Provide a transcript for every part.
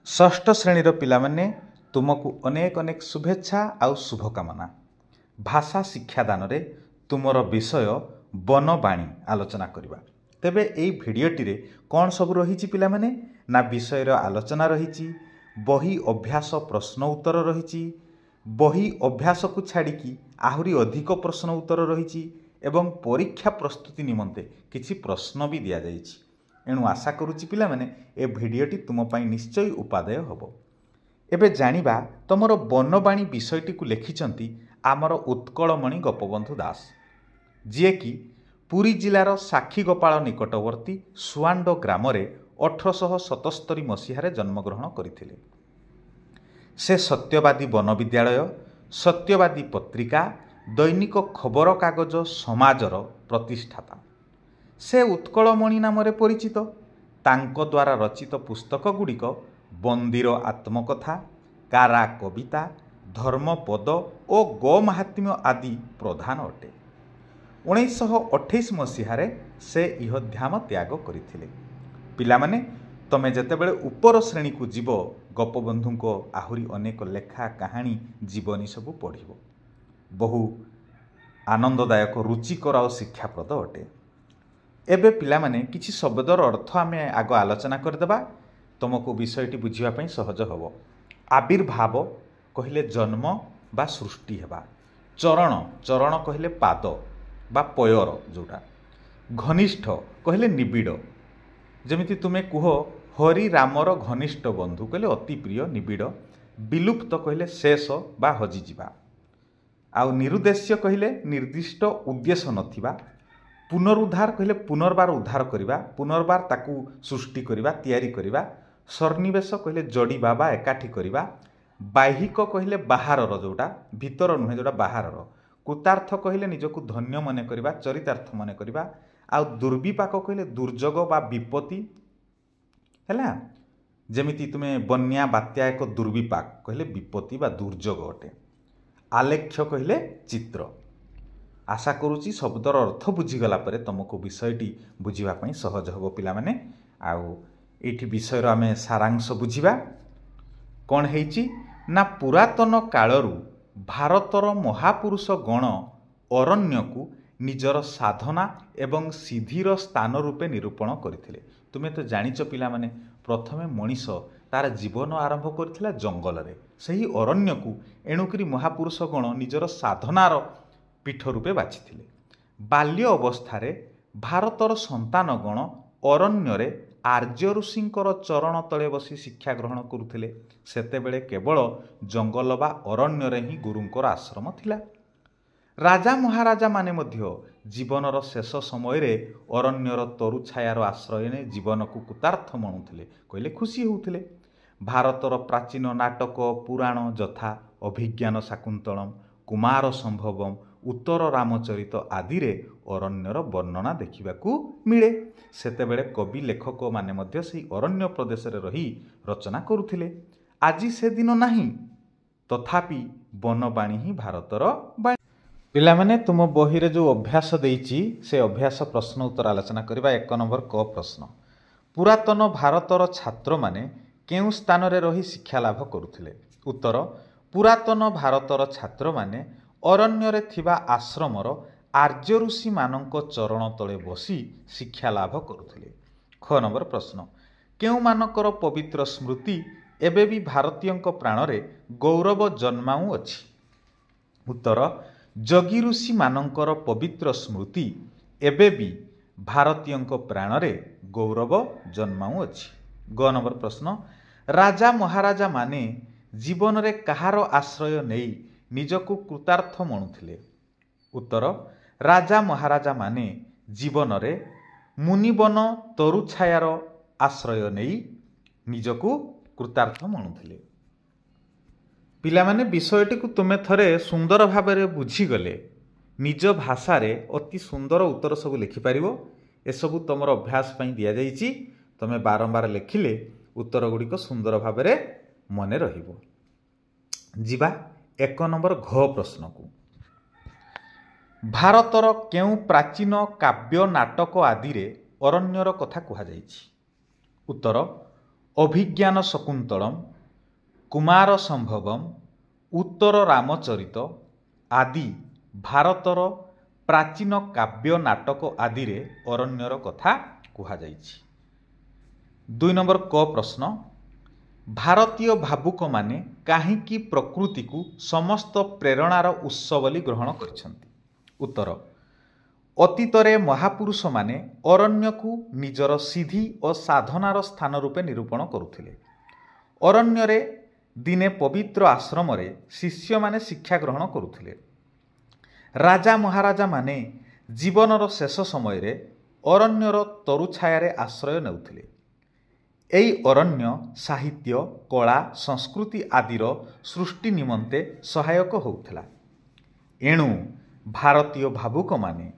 षष्ठ श्रेणीर पिलामाने तुमको अनेक अनेक शुभेच्छा आउ शुभकामना। भाषा शिक्षादान रे तुमर विषय बनवाणी आलोचना करवा। तेबे एई भिडियोटी रे कौन सब रही पिलामाने ना विषय आलोचना रही, बही अभ्यास प्रश्न उत्तर रही, बही अभ्यास को छाड़ी आहुरी अधिक प्रश्न उत्तर रही एवं परीक्षा प्रस्तुति निमंते किछि प्रश्न भी दिया जाइछि। एणु आशा करुच्ची पिलामाने ए भिडियोटी तुम पाई निश्चय उपादेय हब। एबे जानिबा तमरो बनवाणी विषयटी को लिखिछंती आमर उत्कलमणि गोपबंधु दास, जिए कि पुरी जिलार साक्षीगोपाल निकटवर्ती सुआंड ग्राम 1877 मसीह जन्मग्रहण करथिले। से सत्यवादी वन विद्यालय, सत्यवादी पत्रिका, दैनिक खबर कागज समाजर प्रतिष्ठाता। से उत्कलमणि नाम परिचित। तांको द्वारा रचित पुस्तक गुड़िक बंदीर आत्मकथा, कारा कविता, धर्मपद और गोमाहात्म्य आदि प्रधान अटे। 1928 मसीह से इहध्याम त्याग करथिले। पिलामाने तमे जेतेबेले उपर श्रेणी को जीव गोपबंधु को आहुरी अनेक लेखा कहानी जीवनी सबू पढ़िबो। बहु आनंददायक रुचिकर और शिक्षाप्रद अटे। एबे पिलामाने किछि शब्दर अर्थ आमे आग आलोचना करदेबा, तुमको विषयटी बुझिबा सहज हब। आविर्भाव कहले जन्म बा सृष्टि हेबा। चरण, चरण कहले पाद बा पयर जोटा। घनिष्ठ कहले निबिड़। जेमिति तुमे कुह हरि रामर घनिष्ठ बंधु कहले अति प्रिय निबिड़। विलुप्त कहले शेष बा हजिजिबा। आउ निरुद्देश्य कहले निर्दिष्ट उद्देश्य नथिबा। पुनरुद्धार कहले पुनर्बार उद्धार करिबा, पुनर्बार ताकू सृष्टि करिबा, तैयारी करिबा। सन्निवेश कहले जोड़िबा बा एकाठी करिबा। बाहिक कहले बाहरर जोटा, भीतर नुहे जोटा बाहरर। कृतार्थ कहले निजको धन्य मने करिबा, चरितार्थ मने करिबा। आउ दुर्विपाक कहले दुर्जोग बा विपत्ति हैला। जेमिति तुमे बन्या बात्या एक दुर्विपाक कहले विपत्ति बा दुर्जोग अटे। आलेख्य कहले चित्र। आशा करुच्ची शब्दर अर्थ बुझीगला परे तुमको विषयटी बुझीबा सहज हबो पिलामाने। आउ एठी विषयर आमे सारांश बुझीबा। कौन हेइची ना पुरातन कालरू भारतर महापुरुष गण अरण्य को निजर साधना एवं सिद्धिर स्थान रूपे निरूपण करथिले। तुमे तो जानिच पिलामाने प्रथमे मनीष तार जीवन आरंभ करथिला जंगल रे, सही अरण्य को एणुकरी महापुरुष गण निजर साधनार पीठ रूपे बाछिथिले। बाल्य अवस्थारे भारतर संतानगण अरण्य आर्य ऋषिंकर चरण तले बसी शिक्षा ग्रहण करुथिले। सेतेबेले केवल जंगल बा अरण्य ही गुरुंकर आश्रम थिला। राजा महाराजा माने मध्य जीवनर शेष समय रे अरण्यर तरु छायार आश्रय ने जीवन को कृतार्थ मनुथिले, कहले खुशी होउथिले। भारतर प्राचीन नाटक पुराण यथा अभिज्ञान शाकुंतलम, कुमार संभवम, उत्तर रामचरित आदि रे अरण्यर वर्णना देखिबाकू मिले। सेतेबेले कवि लेखक माने मध्य सेही अरण्य प्रदेश रे रही रचना करुथिले। आजि से दिन नाही, तथापि बनवाणी ही भारतर बाणी। पिलामाने तुम बही रे जो अभ्यास देइची से अभ्यास प्रश्न उत्तर आलोचना करबा। 1 नंबर क प्रश्न, पुरातन भारतर छात्र माने केउ स्थान रे रही शिक्षा लाभ करुथिले? उत्तर, पुरातन भारतर छात्र माने अरण्य रे थिबा आश्रमर आर्य ऋषि मानक चरण तले बसी शिक्षा लाभ करुथिले। ख नंबर प्रश्न, केउ मानकर पवित्र स्मृति एबे भी भारतीयंक प्राण रे गौरव जन्माऊ अछि? उत्तर, जगी ऋषि मानकर पवित्र स्मृति एबे भी भारतीयंक प्राण रे गौरव जन्माऊ अछि। ग नंबर प्रश्न, राजा महाराजा माने जीवन रे कहार आश्रय नेई निजको कृतार्थ मनुथिले? उत्तर, राजा महाराजा माने जीवन रे मुनिवन तरुछायार आश्रय नेई निजको कृतार्थ मनुथिले। पिलामाने विषयटी को तुमे थरे सुंदर भाबरे बुझीगले निज भाषा रे अति सुंदर उत्तर सब लिखिपारिबो। एसबू तुमर अभ्यास पई दिया जाइछि। तमे बारंबार लिखिले उत्तर गुड़िक सुंदर भाबरे मने रहिबो। जिबा 1 नंबर घ प्रश्न को, भारतर केउ प्राचीन काव्य नाटक आदि रे अरण्यर कथा कहा जाइछि? उत्तर, अभिज्ञान शकुन्तलम, कुमार संभवम, उत्तर रामचरित आदि भारतर प्राचीन काव्य नाटक आदि रे अरण्यर कथा कुहा जाइछि। 2 नंबर क प्रश्न, भारतीय भावुक माने काहींकी प्रकृति को समस्त प्रेरणार उत्स बोली ग्रहण करिसंती। उत्तर, अतीतरे महापुरुष माने अरण्य को निजर सिद्धि और साधनार स्थान रूपे निरूपण करुथिले। अरण्य रे दिने पवित्र आश्रम रे शिष्य माने शिक्षा ग्रहण करुथिले। राजा महाराजा माने जीवनर शेष समय रे अरण्यर तरुछाया आश्रय नेउथिले। एई अरण्य साहित्य, कला, संस्कृति आदिर सृष्टि निमंते सहायक होउथिला। एणु भारतीय भावुक माने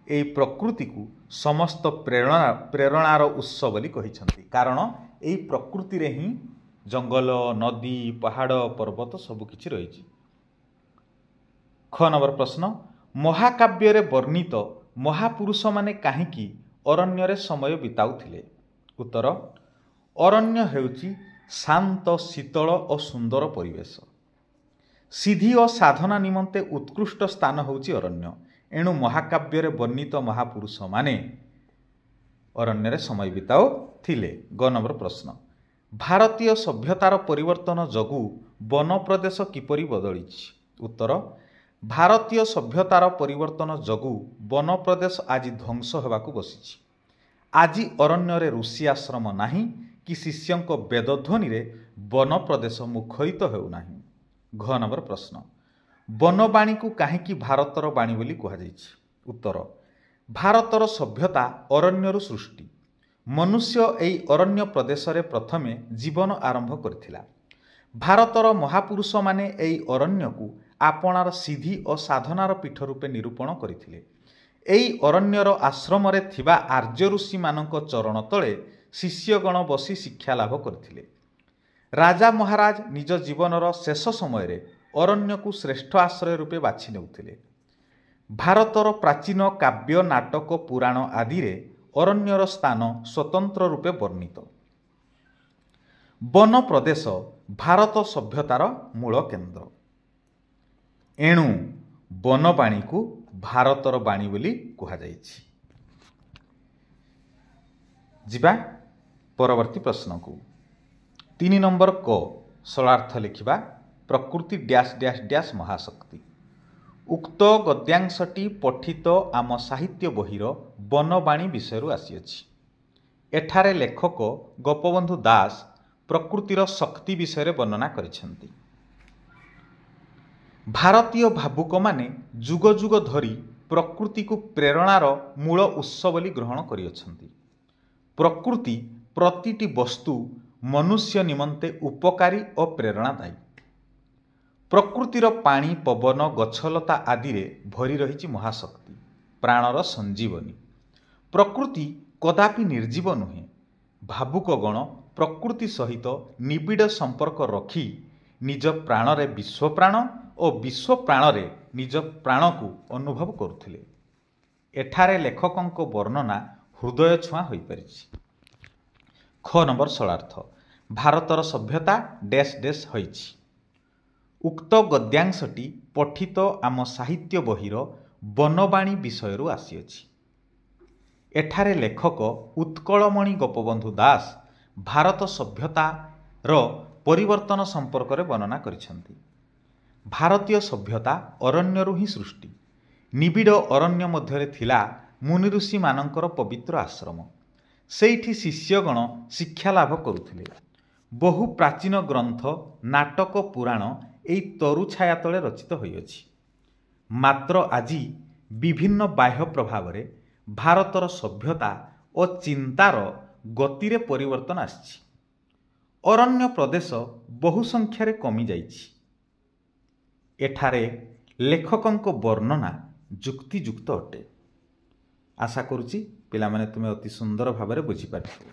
एई प्रकृति को समस्त प्रेरणार उत्स बोली कहिसंती। कारण एई प्रकृति रे ही जंगल, नदी, पहाड़, पर्वत सब किछि रहिछि। ख नंबर प्रश्न, महाकाव्य रे वर्णित महापुरुष माने काहींकी अरण्य रे समय बिताउथिले। उत्तर, अरण्य हेउची शांत, शीतल और सुंदर परिवेश। सिद्धि और साधना निमंते उत्कृष्ट स्थान होउची अरण्य। एणु महाकाव्य रे वर्णित महापुरुष माने अरण्य रे समय बिताउथिले। ग नंबर प्रश्न, भारतीय सभ्यतार परिवर्तन जगु वन प्रदेश किपरि बदलिछि। उत्तर, भारतीय सभ्यतार परिवर्तन जगु वन प्रदेश आज ध्वंस हेबाकु बसिछि। आज अरण्य रे ऋषि आश्रम नाही कि शिष्यंक वेदध्वनि रे वन प्रदेश मुखरित हेउनाही। घ नंबर प्रश्न, वनवाणी को काहींकी भारतर वाणी बोली कुहा जाइछि। उत्तर, भारतर सभ्यता अरण्यरु सृष्टि। मनुष्य एई अरण्य प्रदेश रे प्रथमे जीवन आरंभ करथिला। भारतर महापुरुष माने एई अरण्य को आपणार सिद्धि और साधनार पीठ रूपे निरूपण करथिले। एई अरण्यर आश्रम रे थिबा आर्य ऋषि मानक चरण तले शिष्यगण बसी शिक्षा लाभ करथिले। राजा महाराज निज जीवनर शेष समय रे अरण्य को श्रेष्ठ आश्रय रूपे बाछि नेउथिले। भारतर प्राचीन काव्य, नाटक, पुराण आदि रे अरण्यर स्थान स्वतंत्र रूपे वर्णित। वन प्रदेश भारत सभ्यतार मूल केन्द्र। एणु वनवाणी को भारतर वाणी बोली कुहा जाइछि। जिबा परवर्ती प्रश्न को। 3 नंबर क सरलार्थ लिखिबा, प्रकृति डैश डैश डैश महाशक्ति। उक्त गद्यांशटी पठित आम साहित्य बहिर वनवाणी विषय आसीअछि। एठारे लेखक गोपबंधु दास प्रकृतिर शक्ति विषय वर्णना करिसेंती। भारतीय भावुक माने जुग जुग धरी प्रकृति को प्रेरणार मूल उत्स बोली ग्रहण करिअछंती। प्रकृति प्रतिटी वस्तु मनुष्य निमंते उपकारी और प्रेरणादायी। प्रकृतिर पानी, पवन, गछलता आदि रे भरी रहिछि महाशक्ति, प्राणर संजीवनी। प्रकृति कदापि निर्जीव नुहे। भावुकगण प्रकृति सहित निबिड़ संपर्क रखी निज प्राण रे विश्व प्राण और विश्व प्राण रे निज प्राण को अनुभव करुथिले। एठारे लेखकंक वर्णना हृदय छुआ होई परिछि। ख नंबर सरलार्थ, भारतर सभ्यता डैश डैश होइछि। उक्त गद्यांशटी पठित आम साहित्य बहिर वनवाणी विषय आसीअछि। एठारे लेखक उत्कलमणि गोपबंधु दास भारत सभ्यतार परिवर्तन संपर्क रे वर्णना करिसेंती। भारतीय सभ्यता अरण्यरु ही सृष्टि। निबिड़ अरण्य मध्यरे थिला मुनि ऋषि मानकर पवित्र आश्रम। सेठी शिष्यगण शिक्षा लाभ करुथिले। बहु प्राचीन ग्रंथ, नाटक, पुराण एई तरु छाया तले रचित होइअछि। मात्र आज विभिन्न बाह्य प्रभाव रे भारतर सभ्यता और चिंतार गतिरे परिवर्तन आछि। अरण्य प्रदेश बहु संख्यार कमी जाइछि। एठारे लेखकंक वर्णना जुक्तियुक्त अटे। आशा करुछि पिलामाने तुमे अति सुंदर भाव में बुझी पारिथिबो।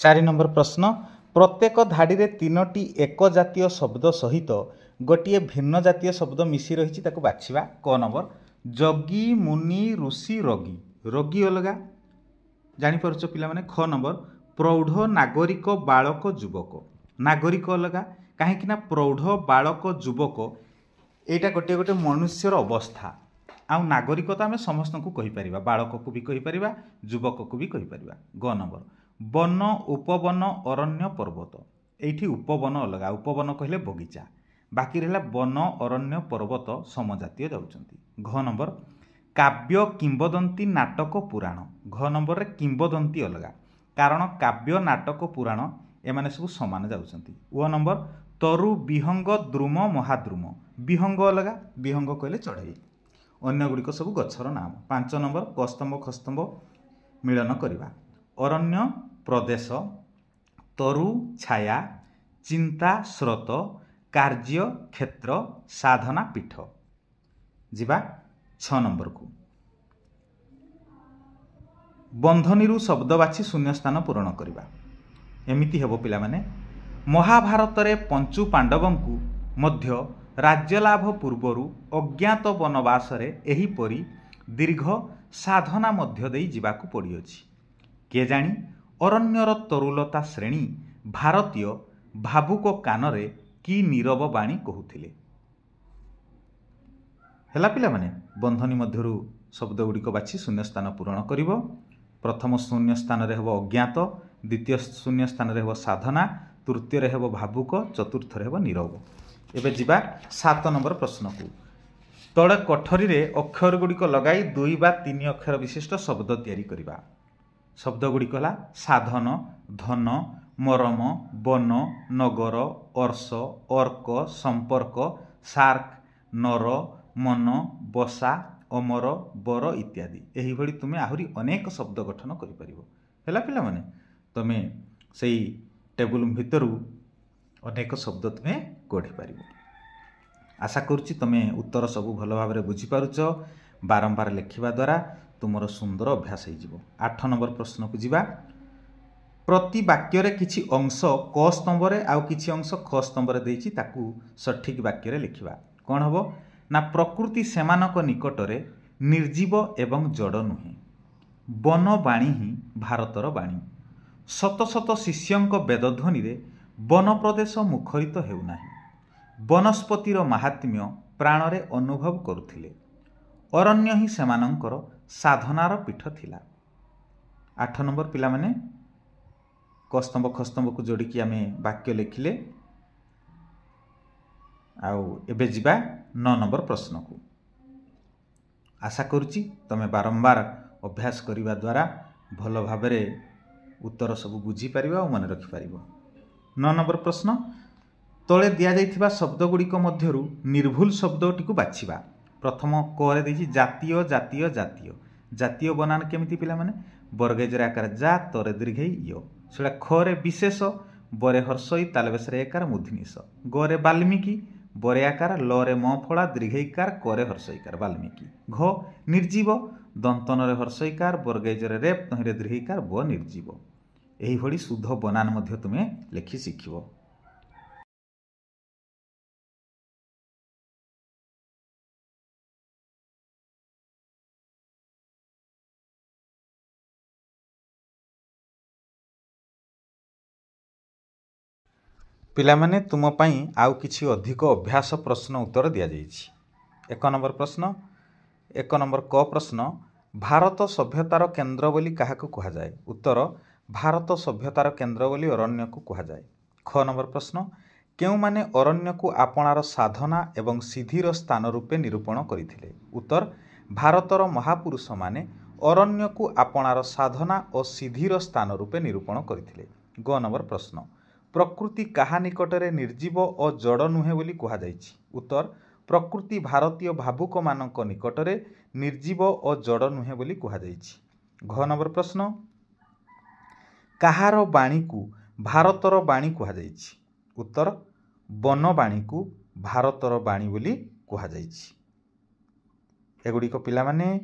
4 नंबर प्रश्न, प्रत्येक धाड़ी रे 3टी एक जातीय शब्द सहित गोटे भिन्न जातीय शब्द मिसी रही ताकू बाछिबा। क नंबर, जगी, मुनि, ऋषि, रोगी। रोगी अलगा, जानीपार पिला ख नंबर प्रौढ़ नागरिक बालक युवक नागरिक अलग कहीं प्रौढ़ बालक युवक यहाँ गोटे गोटे मनुष्यर अवस्था आउ नागरिक तो आम समस्त को कहीपर बालक को भी कहीपर युवक को भी कहीपर। ग नंबर वन उपवन अरण्य पर्वत ये उपवन अलग उपवन कहले बगीचा बाकी रहा वन अरण्य पर्वत समजातीय जाउछंती। घ नंबर काव्य किंबदंती नाटक पुराण घ नंबर रे किंबदंती अलग कारण काव्य नाटक पुराण एमाने सब समान जाउछंती। ओ नंबर तरु विहंग द्रुम महाद्रुम विहंग अलग विहंग कहले चढ़ई अन्य गुड़िक सब गछर नाम। 5 नंबर कस्तंभ खस्तंभ मिलन करवा अरण्य प्रदेश तरु छाया चिंता स्रोत कार्य क्षेत्र साधना पीठ जीवा। 6 नंबर को बंधनी शब्द बाछि शून्य स्थान पूरण करवा एमिति हेबो पिला माने महाभारत रे पंचु पांडवंकु मध्य राज्यलाभ पूर्वरु अज्ञात वनवास रे एहीपरि दीर्घ साधना मध्य देई जीवाकु पड़ियोछि के जानी अरण्यर तरुलता श्रेणी भारतीय भावुक कानरे की नीरव बाणी कहूथिले। हेला पिला माने बंधनी मध्यरु शब्द गुड़िक बाछि शून्य स्थान पूरण करिवो। प्रथम शून्य स्थान रे हेबो अज्ञात द्वितीय शून्य स्थान रे हेबो साधना तृतीय रे हेबो भावुक चतुर्थ रे हेबो नीरव। एबे जीवा 7 नंबर प्रश्न को तळे कोठरी रे अक्षर गुड़िक लगाई 2 बा 3 अक्षर विशिष्ट शब्द तैयारी करिबा। शब्द गुड़िक हला साधन धन मरम वन नगर अर्ष अर्क संपर्क सार्क नर मन बसा अमर बर इत्यादि एही भली तुमे आहुरी अनेक शब्द गठन करि परिबो। हैला पिला माने तुमे सेई टेबुल भितरु अनेक शब्द तुमे गढ़ी पारिबो। आशा करुच्ची तुमे उत्तर सब भल भाव में बुझी पारुच बारंबार लेखिबा द्वारा तुमर सुंदर अभ्यास हो। 8 नंबर प्रश्न को जीवा प्रति वाक्य रे किछि अंश क स्तंभ रे आउ किछि अंश ख स्तंभ रे देइछि ताकू सठिक वाक्य रे लिखिबा। कोन हबो ना प्रकृति सेमानक निकट रे निर्जीव एवं जड़ नुहे वन बाणी ही भारतर बाणी शत शत शिष्यंक वेदध्वनि रे वन प्रदेश मुखरित हेउनाही वनस्पतिर महात्म्य प्राणरे अनुभव करुथिले अरण्य ही सेमानंकर साधनार पीठ थिला। 8 नंबर पिला माने कस्तंभ खस्तंभ को जोड़िकी आमे वाक्य लिखिले। आउ एबे जिबा 9 नंबर प्रश्न को आशा करुच्ची तमे बारंबार अभ्यास करिबा द्वारा भल भाबरे उत्तर सब बुझी पारिबा और मन रखि पारिबो। 9 नंबर प्रश्न तले दिया जाइथिबा शब्द गुड़िक मध्यरु निर्भुल शब्दटी को बाछिबा। प्रथम क रे देछि जातीय जातीय जातीय जातीय बनान केमिति पिला माने वर्गेजर आकार जा तरे दीर्घई य सेला ख रे विशेष बरे हर्षई तालबेस रे एकार मूर्धनिस ग रे वाल्मीकि बरे आकार ल रे म फळा दीर्घईकार क रे हर्षईकार वाल्मीकि घ निर्जीव दंतन रे हर्षईकार वर्गेजर रेप तहि रे दीर्घईकार ब निर्जीव एही भली शुद्ध बनान मध्य तुमे लेखि शिखिबो। पिला माने तुम पई आउ किछि अधिक अभ्यास प्रश्न उत्तर दिया जाइछि। 1 नंबर प्रश्न 1 नंबर क प्रश्न भारत सभ्यतार केन्द्र बोली काहाकु कहा जाए। उत्तर भारत सभ्यतार केन्द्र बोली अरण्य को कहा जाए। ख नंबर प्रश्न केउ माने अरण्य को आपणार साधना एवं सिद्धिर स्थान रूपे निरूपण करथिले। उत्तर भारतर महापुरुष माने अरण्य को आपणार साधना और सिद्धिर स्थान रूपे निरूपण करथिले। ग नंबर प्रश्न प्रकृति काहा निकटरे निर्जीव और जड़ नुहे बोली कहा जाइछि। उत्तर प्रकृति भारतीय भावुक मानक निकटरे निर्जीव और जड़ नुहे बोली कहा जाइछि। घ नंबर प्रश्न काहार बाणी को भारतर बाणी कहा जाइछि। उत्तर वन बाणी को भारतर बाणी बोली कहा जाइछि। एगुड़िक पिला माने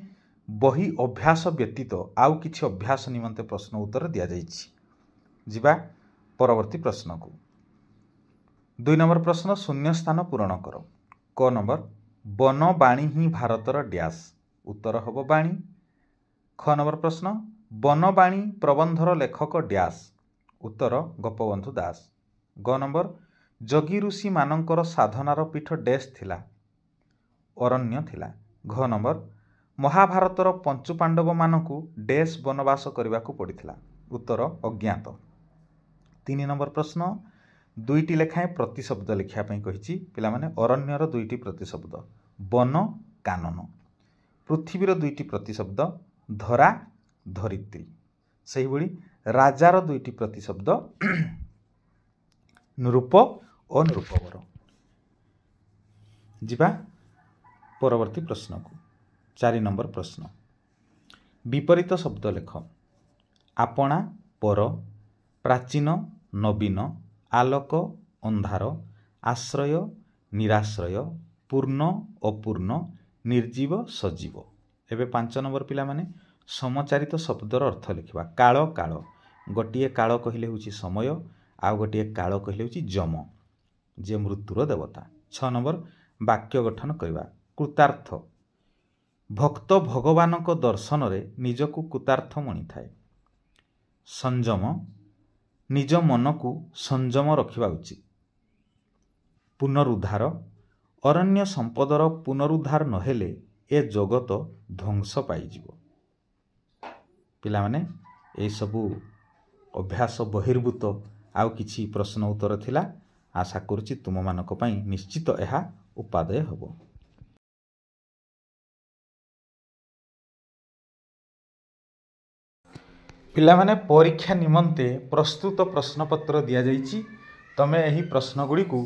बही अभ्यास व्यतीत आउ किछि अभ्यास निमंते प्रश्न उत्तर दिया जाइछि। जिबा परवर्ती प्रश्न को 2 नंबर प्रश्न शून्य स्थान पूरण कर। क नंबर वन बाणी ही भारतर डैश उत्तर हब बाणी। ख नंबर प्रश्न ବନବାଣୀ ପ୍ରବନ୍ଧର ଲେଖକ ଡ୍ୟାସ୍। ଉତ୍ତର ଗୋପବନ୍ଧୁ ଦାସ। ଗ ନମ୍ବର ଯୋଗୀ ଋଷିମାନଙ୍କର ସାଧନାର ପୀଠ ଡ୍ୟାସ୍ ଥିଲା? ଅରଣ୍ୟ ଥିଲା। ଘ ନମ୍ବର ମହାଭାରତର ପଞ୍ଚୁପାଣ୍ଡବମାନଙ୍କୁ ଡ୍ୟାସ୍ ବନବାସ କରିବାକୁ ପଡ଼ିଥିଲା? ଉତ୍ତର ଅଜ୍ଞାତ। 3 ନମ୍ବର ପ୍ରଶ୍ନ, 2ଟି ଲେଖାଏଁ ପ୍ରତିଶବ୍ଦ ଲେଖିବା ପାଇଁ କହିଛି ପିଲାମାନେ। ଅରଣ୍ୟର 2ଟି ପ୍ରତିଶବ୍ଦ, ବନ କାନନ। ପୃଥିବୀର 2ଟି ପ୍ରତିଶବ୍ଦ, ଧରା ଧରିତ୍ରୀ। ସେହିଭଳି ରାଜାର 2ଟି ପ୍ରତିଶବ୍ଦ, ନୃପ ଓ ନୃପବର। ଯିବା ପରବର୍ତ୍ତୀ ପ୍ରଶ୍ନକୁ। 4 ନମ୍ବର ପ୍ରଶ୍ନ, ବିପରୀତ ଶବ୍ଦ ଲେଖ। ଆପଣା ପର, ପ୍ରାଚୀନ ନବୀନ, ଆଲୋକ ଅନ୍ଧାର, ଆଶ୍ରୟ ନିରାଶ୍ରୟ, ପୂର୍ଣ୍ଣ ଅପୂର୍ଣ୍ଣ, ନିର୍ଜୀବ ସଜୀବ। ଏବେ 5 ନମ୍ବର ପିଲାମାନେ ସମଚାରିତ ଶବ୍ଦର ଅର୍ଥ ଲେଖିବା। କାଳ କାଳ, ଗୋଟିଏ କାଳ କହିଲେ ହେଉଛି ସମୟ, ଆଉ ଗୋଟିଏ କାଳ କହିଲେ ହେଉଛି ଯମ, ଯିଏ ମୃତ୍ୟୁର ଦେବତା। 6 ନମ୍ବର ବାକ୍ୟ ଗଠନ କରିବା। କୃତାର୍ଥ, ଭକ୍ତ ଭଗବାନଙ୍କ ଦର୍ଶନରେ ନିଜକୁ କୃତାର୍ଥ ମଣିଥାଏ। ସଂଯମ, ନିଜ ମନକୁ ସଂଯମ ରଖିବା ଉଚିତ। ପୁନରୁଦ୍ଧାର, ଅରଣ୍ୟ ସମ୍ପଦର ପୁନରୁଦ୍ଧାର ନହେଲେ ଏ ଜଗତ ଧ୍ୱଂସ ପାଇଯିବ। ପିଲାମାନେ ଏହିସବୁ ଅଭ୍ୟାସ ବହିର୍ଭୂତ ଆଉ କିଛି ପ୍ରଶ୍ନ ଉତ୍ତର ଥିଲା। ଆଶା କରୁଛି ତୁମମାନଙ୍କ ପାଇଁ ନିଶ୍ଚିତ ଏହା ଉପାଦେୟ ହେବ। ପିଲାମାନେ ପରୀକ୍ଷା ନିମନ୍ତେ ପ୍ରସ୍ତୁତ ପ୍ରଶ୍ନପତ୍ର ଦିଆଯାଇଛି। ତମେ ଏହି ପ୍ରଶ୍ନଗୁଡ଼ିକୁ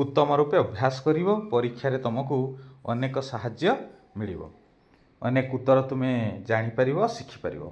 ଉତ୍ତମ ରୂପେ ଅଭ୍ୟାସ କରିବ। ପରୀକ୍ଷାରେ ତୁମକୁ ଅନେକ ସାହାଯ୍ୟ ମିଳିବ, ଅନେକ ଉତ୍ତର ତୁମେ ଜାଣିପାରିବ, ଶିଖିପାରିବ।